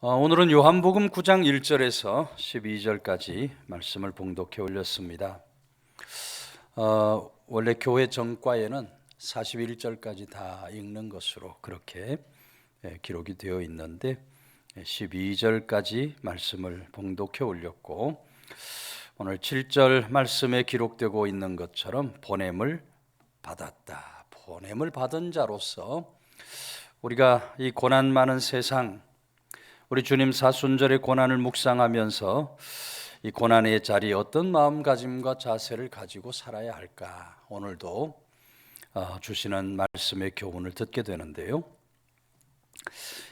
오늘은 요한복음 9장 1절에서 12절까지 말씀을 봉독해 올렸습니다. 원래 교회 정과에는 41절까지 다 읽는 것으로 그렇게 기록이 되어 있는데 12절까지 말씀을 봉독해 올렸고, 오늘 7절 말씀에 기록되고 있는 것처럼 보냄을 받았다. 보냄을 받은 자로서 우리가 이 고난 많은 세상, 우리 주님 사순절의 고난을 묵상하면서 이 고난의 자리에 어떤 마음가짐과 자세를 가지고 살아야 할까, 오늘도 주시는 말씀의 교훈을 듣게 되는데요.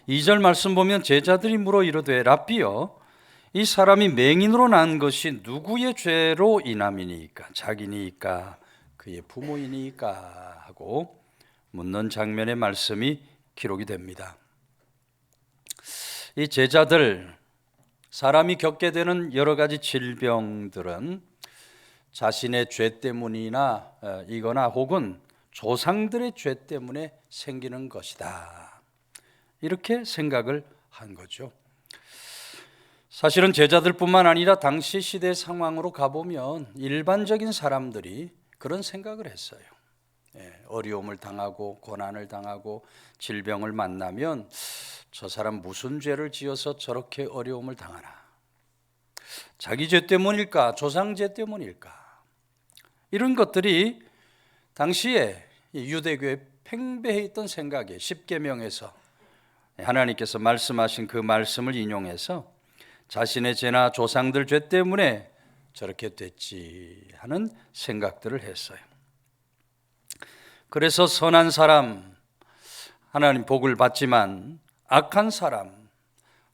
2절 말씀 보면 제자들이 물어 이르되 랍비여, 이 사람이 맹인으로 난 것이 누구의 죄로 인함이니까? 자기니까 그의 부모이니까? 하고 묻는 장면의 말씀이 기록이 됩니다. 이 제자들, 사람이 겪게 되는 여러 가지 질병들은 자신의 죄 때문이나 이거나 혹은 조상들의 죄 때문에 생기는 것이다, 이렇게 생각을 한 거죠. 사실은 제자들뿐만 아니라 당시 시대 상황으로 가보면 일반적인 사람들이 그런 생각을 했어요. 어려움을 당하고 고난을 당하고 질병을 만나면 저 사람 무슨 죄를 지어서 저렇게 어려움을 당하나? 자기 죄 때문일까? 조상 죄 때문일까? 이런 것들이 당시에 유대교에 팽배해 있던 생각에, 십계명에서 하나님께서 말씀하신 그 말씀을 인용해서 자신의 죄나 조상들 죄 때문에 저렇게 됐지 하는 생각들을 했어요. 그래서 선한 사람 하나님 복을 받지만 악한 사람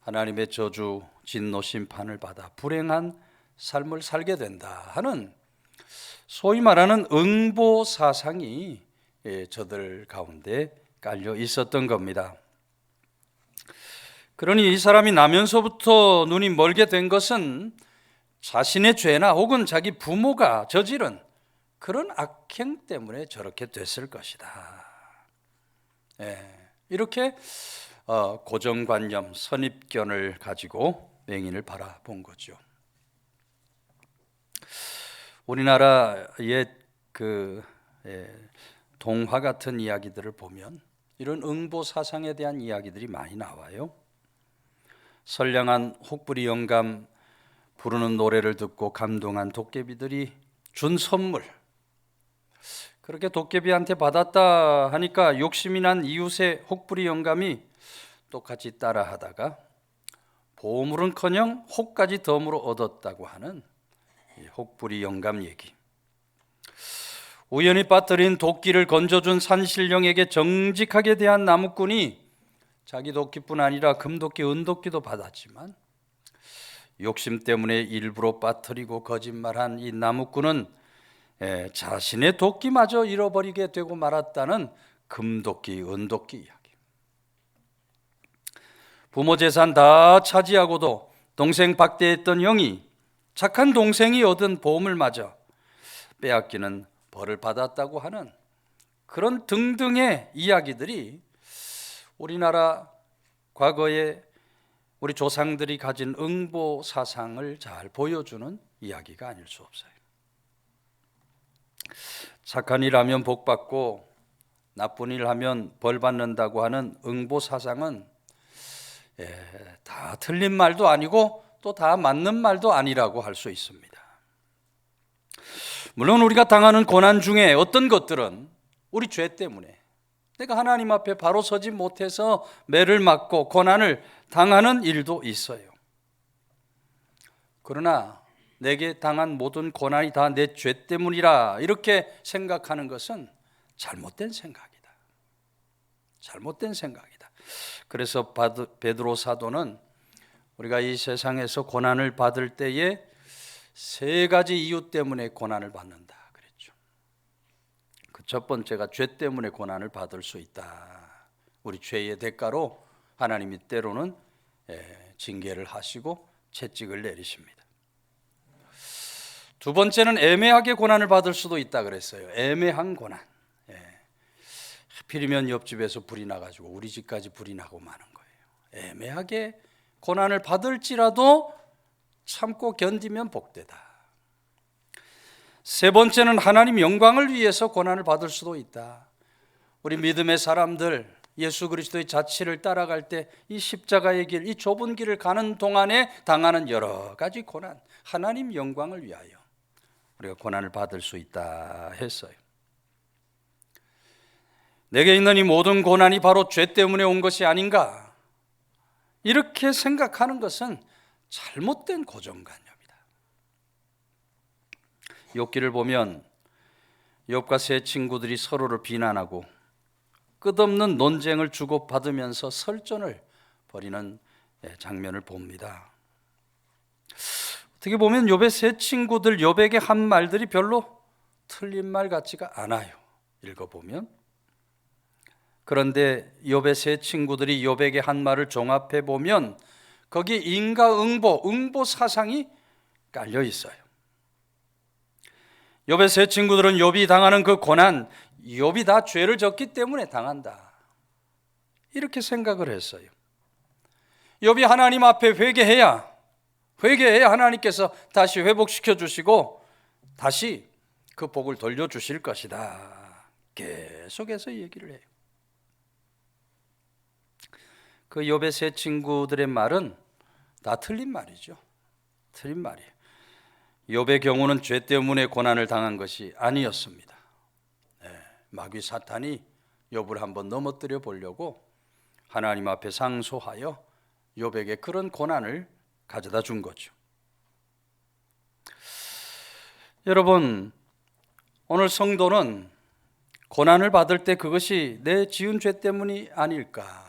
하나님의 저주, 진노, 심판을 받아 불행한 삶을 살게 된다 하는 소위 말하는 응보 사상이 저들 가운데 깔려 있었던 겁니다. 그러니 이 사람이 나면서부터 눈이 멀게 된 것은 자신의 죄나 혹은 자기 부모가 저지른 그런 악행 때문에 저렇게 됐을 것이다. 이렇게 고정관념, 선입견을 가지고 맹인을 바라본 거죠. 우리나라의 동화 같은 이야기들을 보면 이런 응보 사상에 대한 이야기들이 많이 나와요. 선량한 혹부리 영감 부르는 노래를 듣고 감동한 도깨비들이 준 선물, 그렇게 도깨비한테 받았다 하니까 욕심이 난 이웃의 혹부리 영감이 똑같이 따라하다가 보물은커녕 혹까지 덤으로 얻었다고 하는 혹부리 영감 얘기. 우연히 빠뜨린 도끼를 건져준 산신령에게 정직하게 대한 나무꾼이 자기 도끼뿐 아니라 금도끼, 은도끼도 받았지만 욕심 때문에 일부러 빠뜨리고 거짓말한 이 나무꾼은 자신의 도끼마저 잃어버리게 되고 말았다는 금도끼, 은도끼 이야기. 부모 재산 다 차지하고도 동생 박대했던 영이 착한 동생이 얻은 보물마저 빼앗기는 벌을 받았다고 하는 그런 등등의 이야기들이 우리나라 과거에 우리 조상들이 가진 응보 사상을 잘 보여주는 이야기가 아닐 수 없어요. 착한 일 하면 복 받고 나쁜 일 하면 벌 받는다고 하는 응보 사상은 다 틀린 말도 아니고 또 다 맞는 말도 아니라고 할 수 있습니다. 물론 우리가 당하는 고난 중에 어떤 것들은 우리 죄 때문에 내가 하나님 앞에 바로 서지 못해서 매를 맞고 고난을 당하는 일도 있어요. 그러나 내게 당한 모든 고난이 다 내 죄 때문이라 이렇게 생각하는 것은 잘못된 생각이다. 잘못된 생각이다. 그래서 베드로 사도는 우리가 이 세상에서 고난을 받을 때에 세 가지 이유 때문에 고난을 받는다 그랬죠. 그 첫 번째가 죄 때문에 고난을 받을 수 있다. 우리 죄의 대가로 하나님이 때로는 징계를 하시고 채찍을 내리십니다. 두 번째는 애매하게 고난을 받을 수도 있다 그랬어요. 애매한 고난. 하필이면 옆집에서 불이 나가지고 우리 집까지 불이 나고 마는 거예요. 애매하게 고난을 받을지라도 참고 견디면 복되다. 세 번째는 하나님 영광을 위해서 고난을 받을 수도 있다. 우리 믿음의 사람들, 예수 그리스도의 자취를 따라갈 때 이 십자가의 길, 이 좁은 길을 가는 동안에 당하는 여러 가지 고난, 하나님 영광을 위하여 우리가 고난을 받을 수 있다 했어요. 내게 있는 이 모든 고난이 바로 죄 때문에 온 것이 아닌가, 이렇게 생각하는 것은 잘못된 고정관념이다. 욥기를 보면 욥과 세 친구들이 서로를 비난하고 끝없는 논쟁을 주고받으면서 설전을 벌이는 장면을 봅니다. 어떻게 보면 욥의 세 친구들, 욥에게 한 말들이 별로 틀린 말 같지가 않아요, 읽어보면. 그런데 욥의 세 친구들이 욥에게 한 말을 종합해 보면 거기 인과응보 사상이 깔려 있어요. 욥의 세 친구들은 욥이 당하는 그 고난, 욥이 다 죄를 졌기 때문에 당한다, 이렇게 생각을 했어요. 욥이 하나님 앞에 회개해야 하나님께서 다시 회복시켜 주시고 다시 그 복을 돌려주실 것이다, 계속해서 얘기를 해요. 그 욥의 세 친구들의 말은 다 틀린 말이죠. 틀린 말이에요. 욥의 경우는 죄 때문에 고난을 당한 것이 아니었습니다. 마귀 사탄이 욥을 한번 넘어뜨려 보려고 하나님 앞에 상소하여 욥에게 그런 고난을 가져다 준 거죠. 여러분, 오늘 성도는 고난을 받을 때 그것이 내 지은 죄 때문이 아닐까,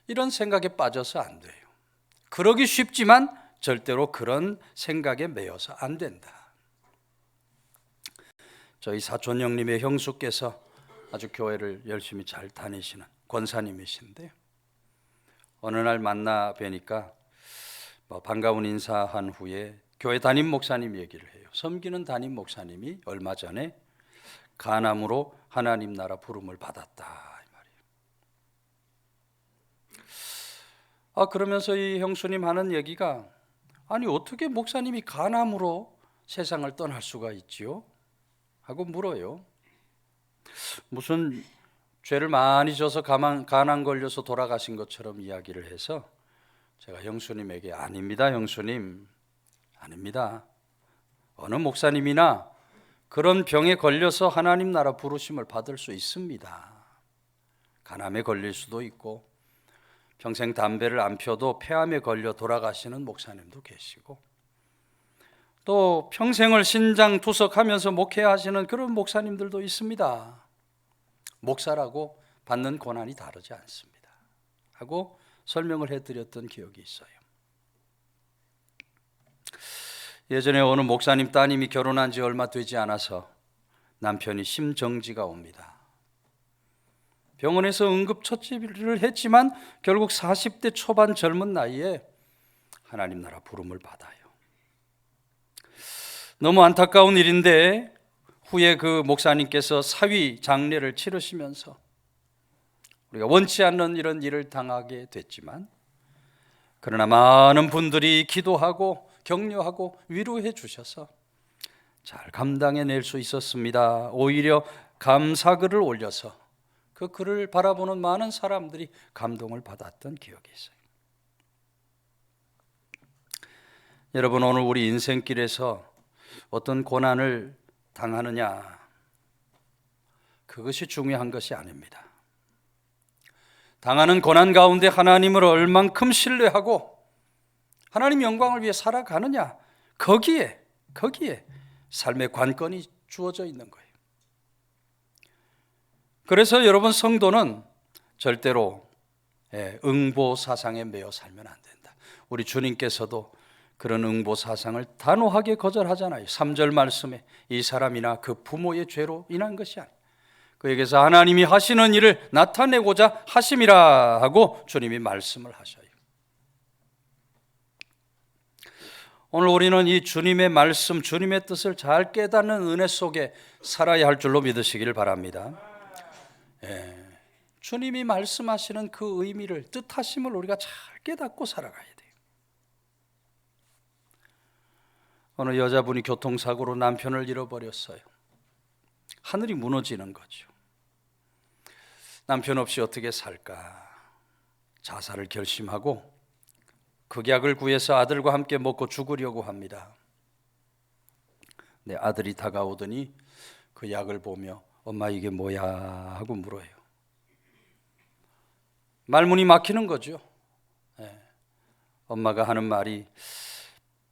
이런 생각에 빠져서 안 돼요. 그러기 쉽지만 절대로 그런 생각에 매여서 안 된다. 저희 사촌 형님의 형수께서 아주 교회를 열심히 잘 다니시는 권사님이신데요, 어느 날 만나 뵈니까 반가운 인사한 후에 교회 담임 목사님 얘기를 해요. 섬기는 담임 목사님이 얼마 전에 간암으로 하나님 나라 부름을 받았다, 이 말이에요. 그러면서 이 형수님 하는 얘기가, 아니 어떻게 목사님이 간암으로 세상을 떠날 수가 있지요? 하고 물어요. 무슨 죄를 많이 져서 간암 걸려서 돌아가신 것처럼 이야기를 해서 제가 형수님에게, 아닙니다 형수님, 아닙니다. 어느 목사님이나 그런 병에 걸려서 하나님 나라 부르심을 받을 수 있습니다. 간암에 걸릴 수도 있고 평생 담배를 안 펴도 폐암에 걸려 돌아가시는 목사님도 계시고 또 평생을 신장투석하면서 목회하시는 그런 목사님들도 있습니다. 목사라고 받는 고난이 다르지 않습니다 하고 설명을 해드렸던 기억이 있어요. 예전에 어느 목사님 따님이 결혼한 지 얼마 되지 않아서 남편이 심정지가 옵니다. 병원에서 응급처치를 했지만 결국 40대 초반 젊은 나이에 하나님 나라 부름을 받아요. 너무 안타까운 일인데 후에 그 목사님께서 사위 장례를 치르시면서 우리가 원치 않는 이런 일을 당하게 됐지만 그러나 많은 분들이 기도하고 격려하고 위로해 주셔서 잘 감당해낼 수 있었습니다. 오히려 감사글을 올려서 그 글을 바라보는 많은 사람들이 감동을 받았던 기억이 있어요. 여러분, 오늘 우리 인생길에서 어떤 고난을 당하느냐, 그것이 중요한 것이 아닙니다. 당하는 고난 가운데 하나님을 얼만큼 신뢰하고 하나님 영광을 위해 살아가느냐, 거기에 삶의 관건이 주어져 있는 거예요. 그래서 여러분, 성도는 절대로 응보 사상에 매여 살면 안 된다. 우리 주님께서도 그런 응보 사상을 단호하게 거절하잖아요. 3절 말씀에 이 사람이나 그 부모의 죄로 인한 것이 아니라 그에게서 하나님이 하시는 일을 나타내고자 하심이라 하고 주님이 말씀을 하셔요. 오늘 우리는 이 주님의 말씀, 주님의 뜻을 잘 깨닫는 은혜 속에 살아야 할 줄로 믿으시기를 바랍니다. 주님이 말씀하시는 그 의미를, 뜻하심을 우리가 잘 깨닫고 살아가야 돼요. 어느 여자분이 교통사고로 남편을 잃어버렸어요. 하늘이 무너지는 거죠. 남편 없이 어떻게 살까? 자살을 결심하고 극약을 구해서 아들과 함께 먹고 죽으려고 합니다. 내 아들이 다가오더니 그 약을 보며 엄마 이게 뭐야 하고 물어요. 말문이 막히는 거죠. 엄마가 하는 말이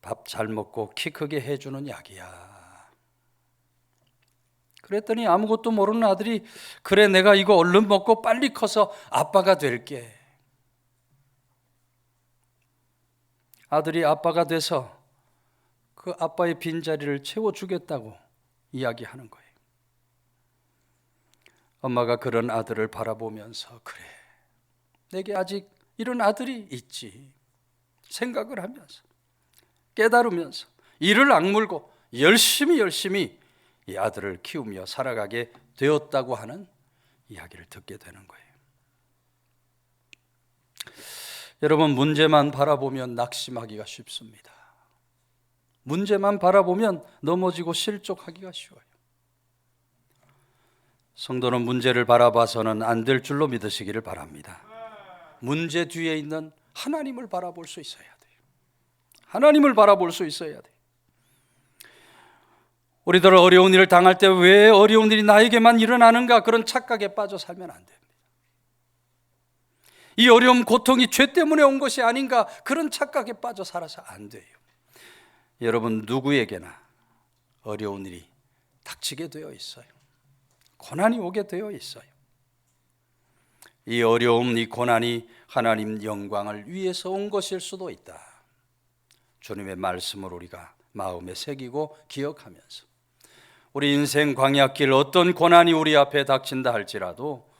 밥 잘 먹고 키 크게 해주는 약이야. 그랬더니 아무것도 모르는 아들이 그래 내가 이거 얼른 먹고 빨리 커서 아빠가 될게. 아들이 아빠가 돼서 그 아빠의 빈자리를 채워주겠다고 이야기하는 거예요. 엄마가 그런 아들을 바라보면서 그래 내게 아직 이런 아들이 있지 생각을 하면서 깨달으면서 이를 악물고 열심히 이 아들을 키우며 살아가게 되었다고 하는 이야기를 듣게 되는 거예요. 여러분, 문제만 바라보면 낙심하기가 쉽습니다. 문제만 바라보면 넘어지고 실족하기가 쉬워요. 성도는 문제를 바라봐서는 안 될 줄로 믿으시기를 바랍니다. 문제 뒤에 있는 하나님을 바라볼 수 있어야 돼요. 하나님을 바라볼 수 있어야 돼요. 우리들 어려운 일을 당할 때 왜 어려운 일이 나에게만 일어나는가 그런 착각에 빠져 살면 안 됩니다. 이 어려움, 고통이 죄 때문에 온 것이 아닌가 그런 착각에 빠져 살아서 안 돼요. 여러분 누구에게나 어려운 일이 닥치게 되어 있어요. 고난이 오게 되어 있어요. 이 어려움, 이 고난이 하나님 영광을 위해서 온 것일 수도 있다. 주님의 말씀을 우리가 마음에 새기고 기억하면서 우리 인생 광야길 어떤 고난이 우리 앞에 닥친다 할지라도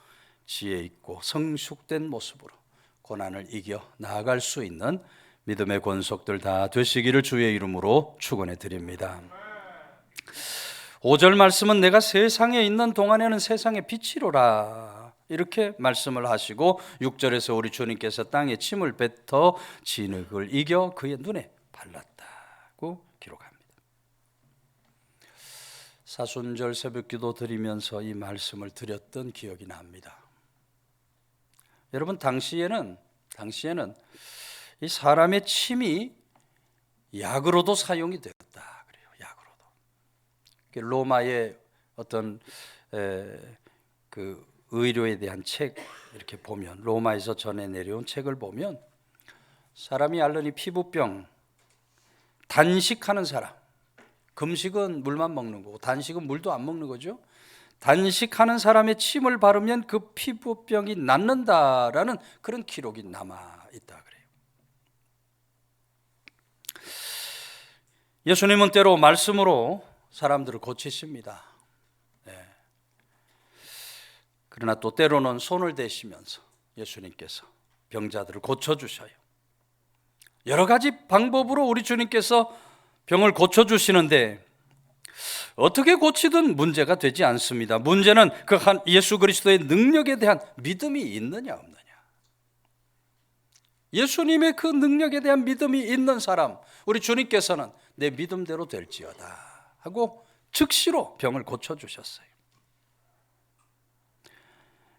지혜 있고 성숙된 모습으로 고난을 이겨 나아갈 수 있는 믿음의 권속들 다 되시기를 주의 이름으로 축원해 드립니다. 5절 말씀은 내가 세상에 있는 동안에는 세상의 빛이로라 이렇게 말씀을 하시고 6절에서 우리 주님께서 땅에 침을 뱉어 진흙을 이겨 그의 눈에 발랐다고 기록합니다. 사순절 새벽기도 드리면서 이 말씀을 드렸던 기억이 납니다. 여러분 당시에는 이 사람의 침이 약으로도 사용이 되었다 그래요. 약으로도. 로마의 어떤 그 의료에 대한 책 이렇게 보면 로마에서 전해 내려온 책을 보면 사람이 앓는 이 피부병 단식하는 사람, 금식은 물만 먹는 거고 단식은 물도 안 먹는 거죠. 단식하는 사람의 침을 바르면 그 피부병이 낫는다라는 그런 기록이 남아 있다 그래요. 예수님은 때로 말씀으로 사람들을 고치십니다. 네. 그러나 또 때로는 손을 대시면서 예수님께서 병자들을 고쳐주셔요. 여러 가지 방법으로 우리 주님께서 병을 고쳐주시는데 어떻게 고치든 문제가 되지 않습니다. 문제는 그 예수 그리스도의 능력에 대한 믿음이 있느냐 없느냐. 예수님의 그 능력에 대한 믿음이 있는 사람, 우리 주님께서는 내 믿음대로 될지어다 하고 즉시로 병을 고쳐주셨어요.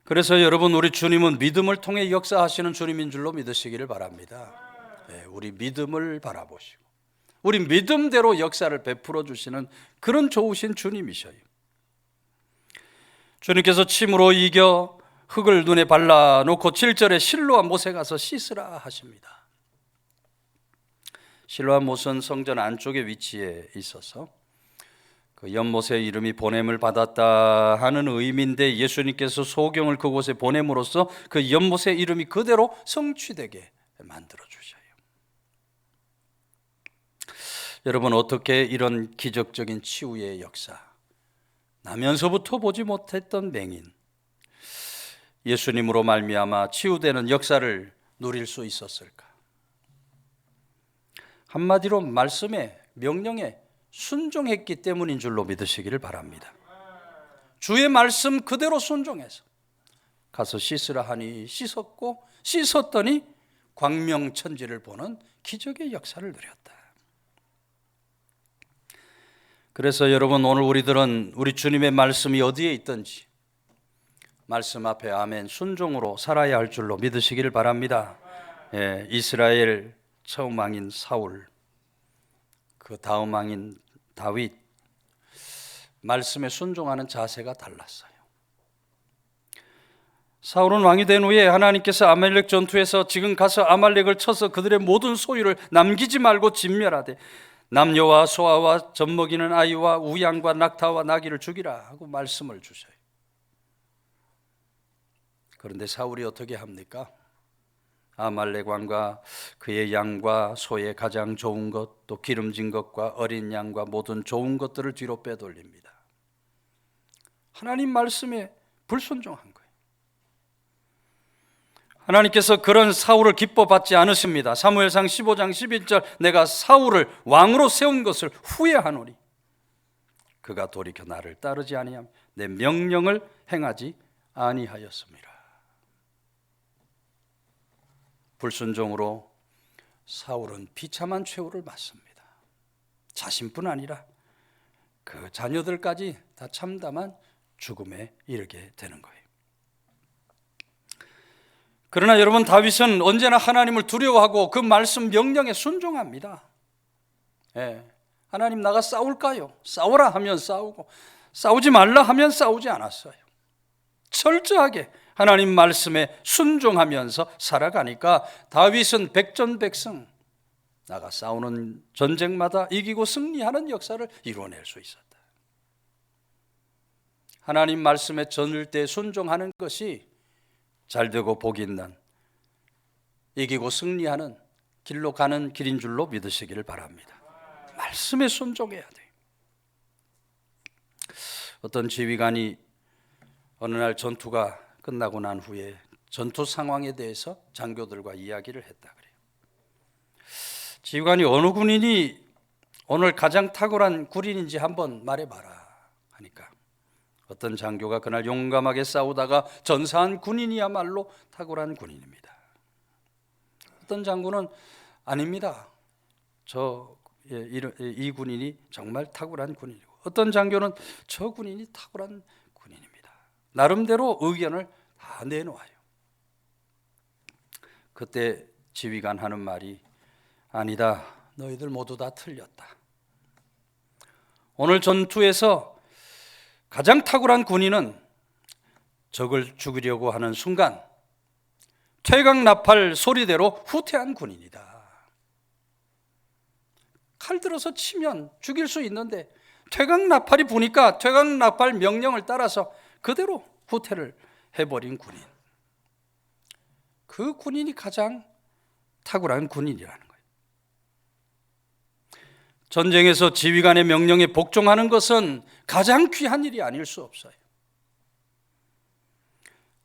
그래서 여러분 우리 주님은 믿음을 통해 역사하시는 주님인 줄로 믿으시기를 바랍니다. 네, 우리 믿음을 바라보시고 우리 믿음대로 역사를 베풀어 주시는 그런 좋으신 주님이셔요. 주님께서 침으로 이겨 흙을 눈에 발라놓고 7절에 실로와 못에 가서 씻으라 하십니다. 실로와 못은 성전 안쪽에 위치해 있어서 그 연못의 이름이 보냄을 받았다 하는 의미인데 예수님께서 소경을 그곳에 보냄으로써 그 연못의 이름이 그대로 성취되게 만들어 주셔요. 여러분 어떻게 이런 기적적인 치유의 역사, 나면서부터 보지 못했던 맹인 예수님으로 말미암아 치유되는 역사를 누릴 수 있었을까? 한마디로 말씀에 명령에 순종했기 때문인 줄로 믿으시기를 바랍니다. 주의 말씀 그대로 순종해서 가서 씻으라 하니 씻었고 씻었더니 광명천지를 보는 기적의 역사를 누렸다. 그래서 여러분, 오늘 우리들은 우리 주님의 말씀이 어디에 있든지 말씀 앞에 아멘 순종으로 살아야 할 줄로 믿으시기를 바랍니다. 이스라엘 처음 왕인 사울, 그 다음 왕인 다윗, 말씀에 순종하는 자세가 달랐어요. 사울은 왕이 된 후에 하나님께서 아말렉 전투에서 지금 가서 아말렉을 쳐서 그들의 모든 소유를 남기지 말고 진멸하되 남녀와 소아와 젖먹이는 아이와 우양과 낙타와 나귀를 죽이라 하고 말씀을 주셔요. 그런데 사울이 어떻게 합니까? 아말렉 왕과 그의 양과 소의 가장 좋은 것, 또 기름진 것과 어린 양과 모든 좋은 것들을 뒤로 빼돌립니다. 하나님 말씀에 불순종한 거예요. 하나님께서 그런 사울을 기뻐 받지 않으십니다. 사무엘상 15장 11절, 내가 사울을 왕으로 세운 것을 후회하노니 그가 돌이켜 나를 따르지 아니하며 내 명령을 행하지 아니하였습니다. 불순종으로 사울은 비참한 최후를 맞습니다. 자신뿐 아니라 그 자녀들까지 다 참담한 죽음에 이르게 되는 거예요. 그러나 여러분, 다윗은 언제나 하나님을 두려워하고 그 말씀 명령에 순종합니다. 하나님, 나가 싸울까요? 싸우라 하면 싸우고 싸우지 말라 하면 싸우지 않았어요. 철저하게 하나님 말씀에 순종하면서 살아가니까 다윗은 백전백승, 나가 싸우는 전쟁마다 이기고 승리하는 역사를 이루어낼 수 있었다. 하나님 말씀에 절대 순종하는 것이 잘되고 복이 있는, 이기고 승리하는 길로 가는 길인 줄로 믿으시기를 바랍니다. 말씀에 순종해야 돼요. 어떤 지휘관이 어느 날 전투가 끝나고 난 후에 전투 상황에 대해서 장교들과 이야기를 했다 그래요. 지휘관이 어느 군인이 오늘 가장 탁월한 군인인지 한번 말해봐라 하니까 어떤 장교가 그날 용감하게 싸우다가 전사한 군인이야말로 탁월한 군인입니다. 어떤 장군은 아닙니다. 이 군인이 정말 탁월한 군인이고, 어떤 장교는 저 군인이 탁월한 군인입니다. 나름대로 의견을 다 내놓아요. 그때 지휘관 하는 말이, 아니다, 너희들 모두 다 틀렸다. 오늘 전투에서 가장 탁월한 군인은 적을 죽이려고 하는 순간 퇴각나팔 소리대로 후퇴한 군인이다. 칼 들어서 치면 죽일 수 있는데 퇴각나팔이 부니까 퇴각나팔 명령을 따라서 그대로 후퇴를 해버린 군인, 그 군인이 가장 탁월한 군인이라는 거예요. 전쟁에서 지휘관의 명령에 복종하는 것은 가장 귀한 일이 아닐 수 없어요.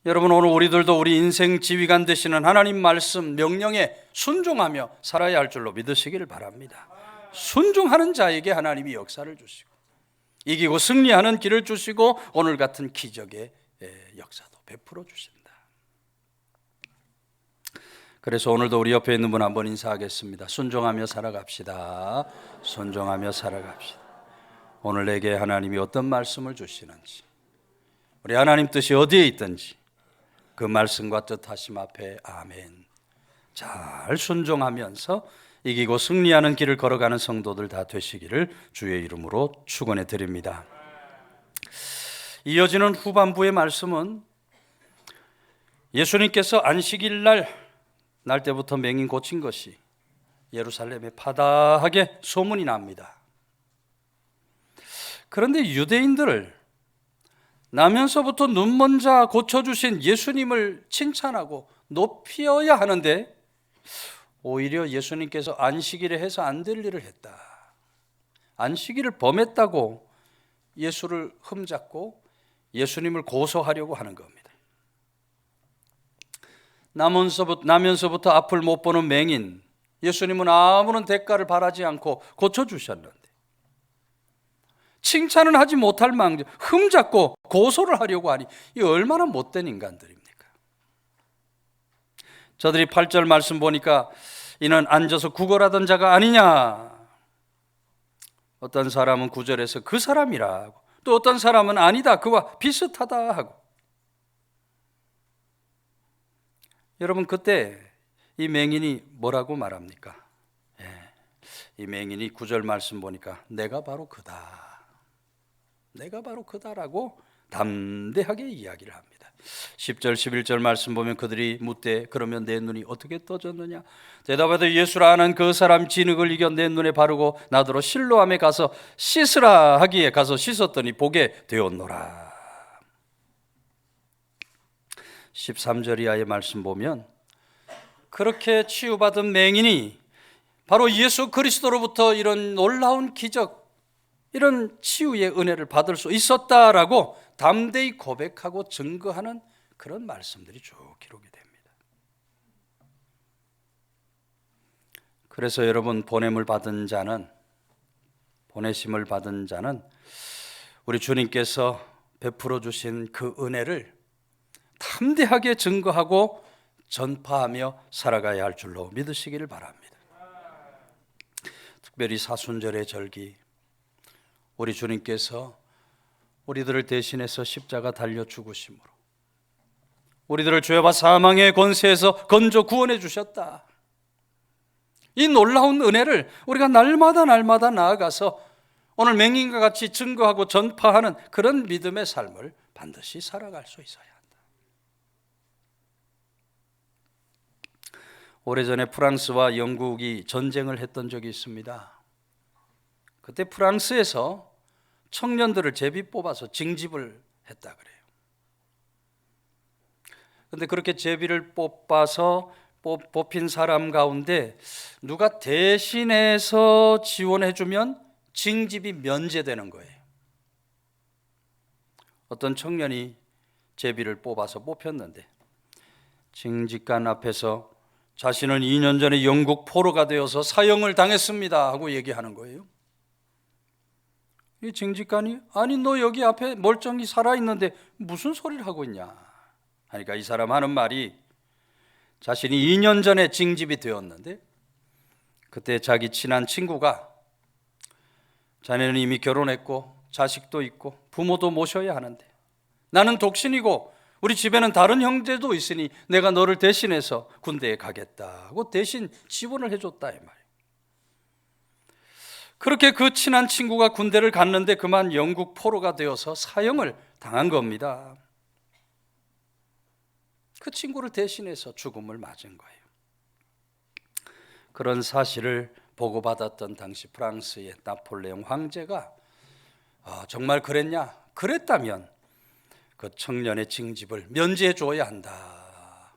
여러분, 오늘 우리들도 우리 인생 지휘관 되시는 하나님 말씀 명령에 순종하며 살아야 할 줄로 믿으시기를 바랍니다. 순종하는 자에게 하나님이 역사를 주시고 이기고 승리하는 길을 주시고 오늘 같은 기적의 역사도 베풀어 주신다. 그래서 오늘도 우리 옆에 있는 분 한번 인사하겠습니다. 순종하며 살아갑시다. 순종하며 살아갑시다. 오늘 내게 하나님이 어떤 말씀을 주시는지, 우리 하나님 뜻이 어디에 있든지 그 말씀과 뜻하심 앞에 아멘 잘 순종하면서 이기고 승리하는 길을 걸어가는 성도들 다 되시기를 주의 이름으로 축원해 드립니다. 이어지는 후반부의 말씀은 예수님께서 안식일 날 때부터 맹인 고친 것이 예루살렘에 파다하게 소문이 납니다. 그런데 유대인들을 나면서부터 눈먼 자 고쳐주신 예수님을 칭찬하고 높여야 하는데 오히려 예수님께서 안식일에 해서 안 될 일을 했다. 안식일을 범했다고 예수를 흠잡고 예수님을 고소하려고 하는 겁니다. 나면서부터 앞을 못 보는 맹인, 예수님은 아무런 대가를 바라지 않고 고쳐주셨는데 칭찬은 하지 못할 망정 흠잡고 고소를 하려고 하니 이 얼마나 못된 인간들입니까? 저들이 8절 말씀 보니까 이는 앉아서 구걸하던 자가 아니냐. 어떤 사람은 9절에서 그 사람이라 하고, 또 어떤 사람은 아니다, 그와 비슷하다 하고. 여러분, 그때 이 맹인이 뭐라고 말합니까? 이 맹인이 9절 말씀 보니까 내가 바로 그다, 내가 바로 그다라고 담대하게 이야기를 합니다. 10절 11절 말씀 보면 그들이 묻되 그러면 내 눈이 어떻게 떠졌느냐. 대답하되 예수라 하는 그 사람 진흙을 이겨 내 눈에 바르고 나더러 실로암에 가서 씻으라 하기에 가서 씻었더니 보게 되었노라. 13절 이하의 말씀 보면 그렇게 치유받은 맹인이 바로 예수 그리스도로부터 이런 놀라운 기적, 이런 치유의 은혜를 받을 수 있었다라고 담대히 고백하고 증거하는 그런 말씀들이 쭉 기록이 됩니다. 그래서 여러분, 보냄을 받은 자는, 보내심을 받은 자는 우리 주님께서 베풀어 주신 그 은혜를 담대하게 증거하고 전파하며 살아가야 할 줄로 믿으시기를 바랍니다. 특별히 사순절의 절기, 우리 주님께서 우리들을 대신해서 십자가 달려 죽으심으로 우리들을 죄와 사망의 권세에서 건져 구원해 주셨다. 이 놀라운 은혜를 우리가 날마다 나아가서 오늘 맹인과 같이 증거하고 전파하는 그런 믿음의 삶을 반드시 살아갈 수 있어야 한다. 오래전에 프랑스와 영국이 전쟁을 했던 적이 있습니다. 그때 프랑스에서 청년들을 제비 뽑아서 징집을 했다 그래요. 그런데 그렇게 제비를 뽑아서 뽑힌 사람 가운데 누가 대신해서 지원해주면 징집이 면제되는 거예요. 어떤 청년이 제비를 뽑아서 뽑혔는데 징집관 앞에서 자신은 2년 전에 영국 포로가 되어서 사형을 당했습니다 하고 얘기하는 거예요. 이 징집관이 아니 너 여기 앞에 멀쩡히 살아있는데 무슨 소리를 하고 있냐 하니까 이 사람 하는 말이 자신이 2년 전에 징집이 되었는데 그때 자기 친한 친구가 자네는 이미 결혼했고 자식도 있고 부모도 모셔야 하는데 나는 독신이고 우리 집에는 다른 형제도 있으니 내가 너를 대신해서 군대에 가겠다고 대신 지원을 해줬다 이 말이에요. 그렇게 그 친한 친구가 군대를 갔는데 그만 영국 포로가 되어서 사형을 당한 겁니다. 그 친구를 대신해서 죽음을 맞은 거예요. 그런 사실을 보고받았던 당시 프랑스의 나폴레옹 황제가 정말 그랬냐? 그랬다면 그 청년의 징집을 면제해 줘야 한다.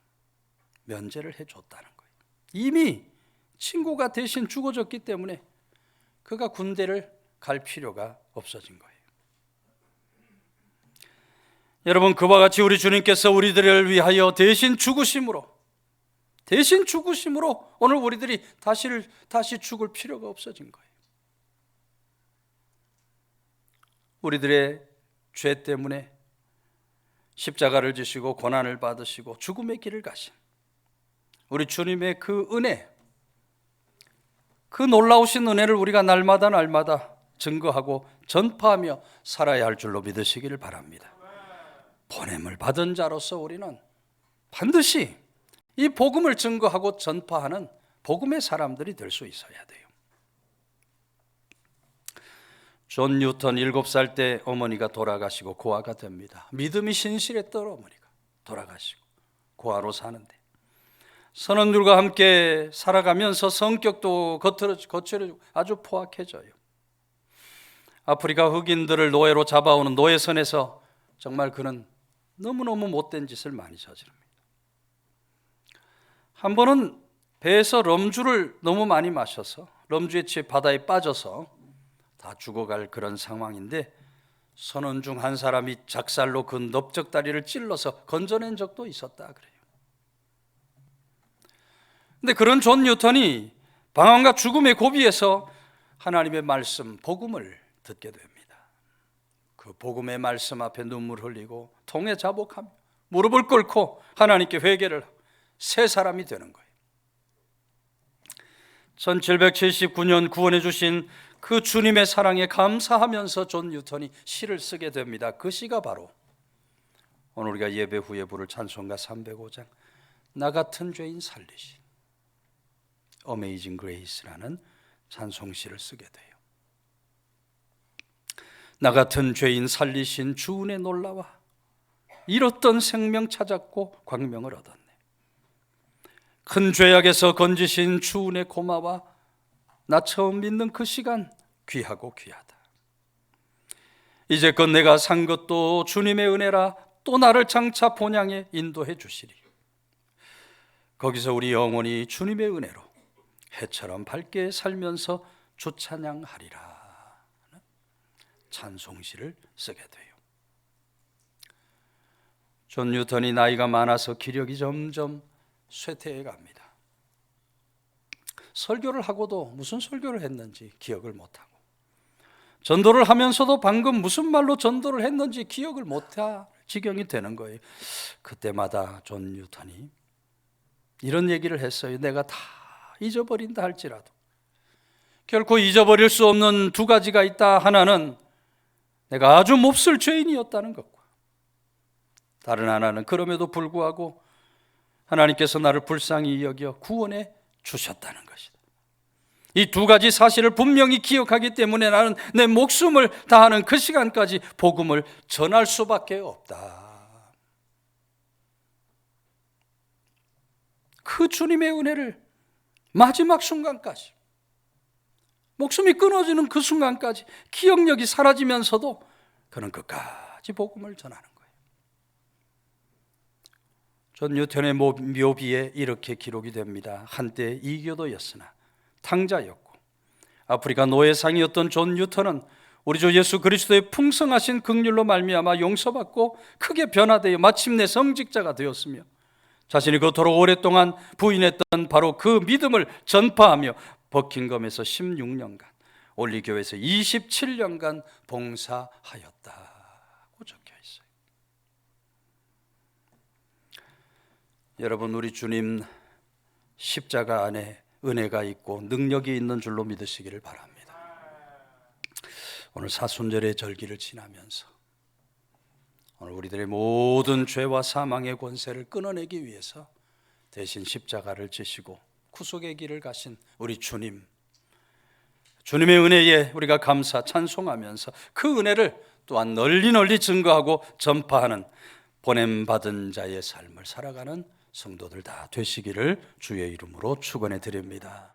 면제를 해줬다는 거예요. 이미 친구가 대신 죽어졌기 때문에 그가 군대를 갈 필요가 없어진 거예요. 여러분, 그와 같이 우리 주님께서 우리들을 위하여 대신 죽으심으로 오늘 우리들이 다시 죽을 필요가 없어진 거예요. 우리들의 죄 때문에 십자가를 지시고 고난을 받으시고 죽음의 길을 가신 우리 주님의 그 은혜, 그 놀라우신 은혜를 우리가 날마다 증거하고 전파하며 살아야 할 줄로 믿으시기를 바랍니다. 보냄을 받은 자로서 우리는 반드시 이 복음을 증거하고 전파하는 복음의 사람들이 될 수 있어야 돼요. 존 뉴턴 7살 때 어머니가 돌아가시고 고아가 됩니다. 믿음이 신실했던 어머니가 돌아가시고 고아로 사는데 선원들과 함께 살아가면서 성격도 거칠어지고 아주 포악해져요. 아프리카 흑인들을 노예로 잡아오는 노예선에서 정말 그는 너무너무 못된 짓을 많이 저지릅니다. 한 번은 배에서 럼주를 너무 많이 마셔서 럼주에 취해 바다에 빠져서 다 죽어갈 그런 상황인데 선원 중 한 사람이 작살로 그 넓적다리를 찔러서 건져낸 적도 있었다 그래요. 근데 그런 존 뉴턴이 방황과 죽음의 고비에서 하나님의 말씀, 복음을 듣게 됩니다. 그 복음의 말씀 앞에 눈물 흘리고 통에 자복하며 무릎을 꿇고 하나님께 회개를 하고 새 사람이 되는 거예요. 1779년 구원해 주신 그 주님의 사랑에 감사하면서 존 뉴턴이 시를 쓰게 됩니다. 그 시가 바로 오늘 우리가 예배 후에 부를 찬송가 305장 나 같은 죄인 살리신 Amazing Grace라는 찬송시를 쓰게 돼요. 나 같은 죄인 살리신 주 은혜 놀라와 잃었던 생명 찾았고 광명을 얻었네. 큰 죄악에서 건지신 주 은혜 고마워 나 처음 믿는 그 시간 귀하고 귀하다. 이제껏 내가 산 것도 주님의 은혜라 또 나를 장차 본향에 인도해 주시리. 거기서 우리 영혼이 주님의 은혜로 해처럼 밝게 살면서 주 찬양하리라 찬송시를 쓰게 돼요. 존 뉴턴이 나이가 많아서 기력이 점점 쇠퇴해 갑니다. 설교를 하고도 무슨 설교를 했는지 기억을 못하고, 전도를 하면서도 방금 무슨 말로 전도를 했는지 기억을 못할 지경이 되는 거예요. 그때마다 존 뉴턴이 이런 얘기를 했어요. 내가 다 잊어버린다 할지라도 결코 잊어버릴 수 없는 두 가지가 있다. 하나는 내가 아주 몹쓸 죄인이었다는 것과, 다른 하나는 그럼에도 불구하고 하나님께서 나를 불쌍히 여겨 구원해 주셨다는 것이다. 이 두 가지 사실을 분명히 기억하기 때문에 나는 내 목숨을 다하는 그 시간까지 복음을 전할 수밖에 없다. 그 주님의 은혜를 마지막 순간까지, 목숨이 끊어지는 그 순간까지 기억력이 사라지면서도 그는 끝까지 복음을 전하는 거예요. 존 뉴턴의 묘비에 이렇게 기록이 됩니다. 한때 이교도였으나 탕자였고 아프리카 노예상이었던 존 뉴턴은 우리 주 예수 그리스도의 풍성하신 긍휼로 말미암아 용서받고 크게 변화되어 마침내 성직자가 되었으며, 자신이 그토록 오랫동안 부인했던 바로 그 믿음을 전파하며 버킹엄에서 16년간, 올리교회에서 27년간 봉사하였다고 적혀 있어요. 여러분, 우리 주님 십자가 안에 은혜가 있고 능력이 있는 줄로 믿으시기를 바랍니다. 오늘 사순절의 절기를 지나면서 오늘 우리들의 모든 죄와 사망의 권세를 끊어내기 위해서 대신 십자가를 지시고 구속의 길을 가신 우리 주님, 주님의 은혜에 우리가 감사 찬송하면서 그 은혜를 또한 널리 증거하고 전파하는 보냄받은 자의 삶을 살아가는 성도들 다 되시기를 주의 이름으로 축원해 드립니다.